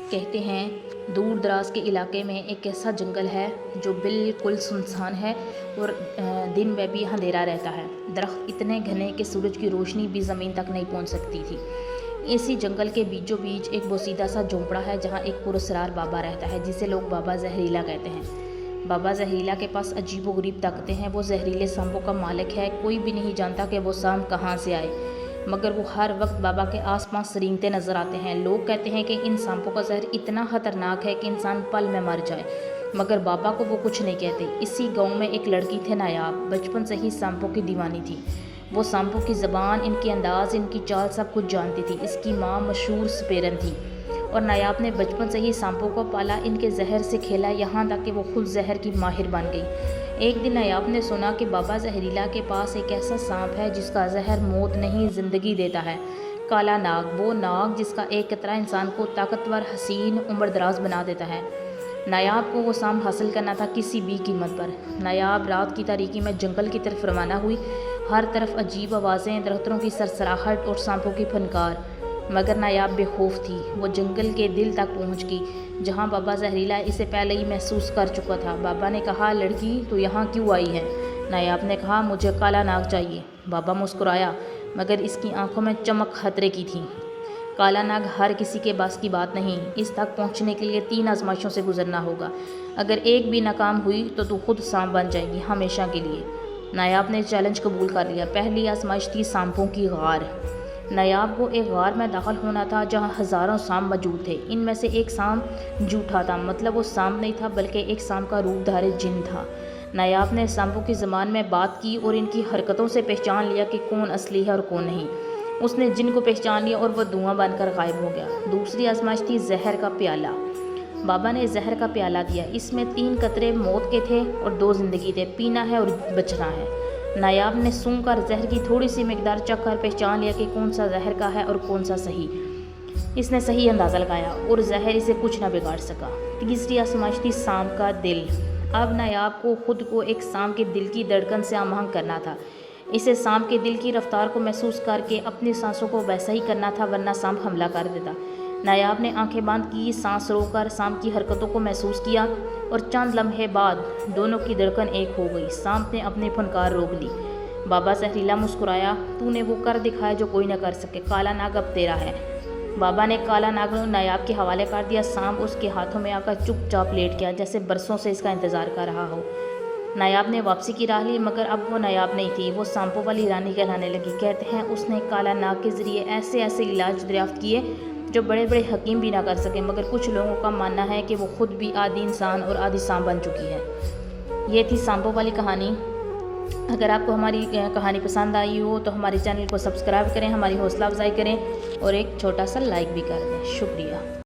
کہتے ہیں دور دراز کے علاقے میں ایک ایسا جنگل ہے جو بالکل سنسان ہے اور دن میں بھی اندھیرا رہتا ہے۔ درخت اتنے گھنے کہ سورج کی روشنی بھی زمین تک نہیں پہنچ سکتی تھی۔ اسی جنگل کے بیچوں بیچ ایک بوسیدہ سا جھونپڑا ہے جہاں ایک پراسرار بابا رہتا ہے جسے لوگ بابا زہریلا کہتے ہیں۔ بابا زہریلا کے پاس عجیب و غریب طاقتیں ہیں۔ وہ زہریلے سانپوں کا مالک ہے۔ کوئی بھی نہیں جانتا کہ وہ سانپ کہاں سے آئے، مگر وہ ہر وقت بابا کے آس پاس رینگتے نظر آتے ہیں۔ لوگ کہتے ہیں کہ ان سانپوں کا زہر اتنا خطرناک ہے کہ انسان پل میں مر جائے، مگر بابا کو وہ کچھ نہیں کہتے۔ اسی گاؤں میں ایک لڑکی تھے نایاب، بچپن سے ہی سانپوں کی دیوانی تھی۔ وہ سانپوں کی زبان، ان کے انداز، ان کی چال سب کچھ جانتی تھی۔ اس کی ماں مشہور سپیرن تھی اور نایاب نے بچپن سے ہی سانپوں کو پالا، ان کے زہر سے کھیلا، یہاں تک کہ وہ خود زہر کی ماہر بن گئی۔ ایک دن نایاب نے سنا کہ بابا زہریلا کے پاس ایک ایسا سانپ ہے جس کا زہر موت نہیں زندگی دیتا ہے، کالا ناگ، وہ ناگ جس کا ایک قطرہ انسان کو طاقتور، حسین، عمر دراز بنا دیتا ہے۔ نایاب کو وہ سانپ حاصل کرنا تھا کسی بھی قیمت پر۔ نایاب رات کی تاریکی میں جنگل کی طرف روانہ ہوئی۔ ہر طرف عجیب آوازیں، درختوں کی سرسراہٹ اور سانپوں کی پھنکار، مگر نایاب بے خوف تھی۔ وہ جنگل کے دل تک پہنچ گئی جہاں بابا زہریلا اسے پہلے ہی محسوس کر چکا تھا۔ بابا نے کہا، لڑکی تو یہاں کیوں آئی ہے؟ نایاب نے کہا، مجھے کالا ناگ چاہیے۔ بابا مسکرایا، مگر اس کی آنکھوں میں چمک خطرے کی تھی۔ کالا ناگ ہر کسی کے بس کی بات نہیں، اس تک پہنچنے کے لیے 3 آزمائشوں سے گزرنا ہوگا۔ اگر ایک بھی ناکام ہوئی تو تو خود سانپ بن جائے گی، ہمیشہ کے لیے۔ نایاب نے چیلنج قبول کر لیا۔ پہلی آزمائش تھی سانپوں کی غار۔ نایاب کو ایک غار میں داخل ہونا تھا جہاں ہزاروں سانپ موجود تھے۔ ان میں سے ایک سانپ جھوٹا تھا، مطلب وہ سانپ نہیں تھا بلکہ ایک سانپ کا روپ دھارے جن تھا۔ نایاب نے سانپوں کی زبان میں بات کی اور ان کی حرکتوں سے پہچان لیا کہ کون اصلی ہے اور کون نہیں۔ اس نے جن کو پہچان لیا اور وہ دھواں بن کر غائب ہو گیا۔ دوسری آزمائش تھی زہر کا پیالہ۔ بابا نے زہر کا پیالہ دیا۔ اس میں 3 قطرے موت کے تھے اور 2 زندگی تھے، پینا ہے اور بچنا ہے۔ نایاب نے سونگھ کر زہر کی تھوڑی سی مقدار چکھ کر پہچان لیا کہ کون سا زہر کا ہے اور کون سا صحیح۔ اس نے صحیح اندازہ لگایا اور زہر اسے کچھ نہ بگاڑ سکا۔ تیسری آزمائش تھی سانپ کا دل۔ اب نایاب کو خود کو ایک سانپ کے دل کی دھڑکن سے آمہنگ کرنا تھا۔ اسے سانپ کے دل کی رفتار کو محسوس کر کے اپنی سانسوں کو ویسا ہی کرنا تھا، ورنہ سانپ حملہ کر دیتا۔ نایاب نے آنکھیں بند کی، سانس روک کر سانپ کی حرکتوں کو محسوس کیا اور چند لمحے بعد دونوں کی دھڑکن ایک ہو گئی۔ سانپ نے اپنی پھنکار روک لی۔ بابا زہریلا مسکرایا، تو نے وہ کر دکھایا جو کوئی نہ کر سکے، کالا ناگ اب تیرا ہے۔ بابا نے کالا ناگ نایاب کے حوالے کر دیا۔ سانپ اس کے ہاتھوں میں آ کر چپ چاپ لیٹ گیا، جیسے برسوں سے اس کا انتظار کر رہا ہو۔ نایاب نے واپسی کی راہ لی، مگر اب وہ نایاب نہیں تھی، وہ سانپوں والی رانی کہلانے لگی۔ کہتے ہیں اس نے کالا ناگ کے ذریعے ایسے علاج دریافت کیے جو بڑے بڑے حکیم بھی نہ کر سکے، مگر کچھ لوگوں کا ماننا ہے کہ وہ خود بھی آدھی انسان اور آدھی سانپ بن چکی ہے۔ یہ تھی سانپوں والی کہانی۔ اگر آپ کو ہماری کہانی پسند آئی ہو تو ہمارے چینل کو سبسکرائب کریں، ہماری حوصلہ افزائی کریں اور ایک چھوٹا سا لائک بھی کر دیں۔ شکریہ۔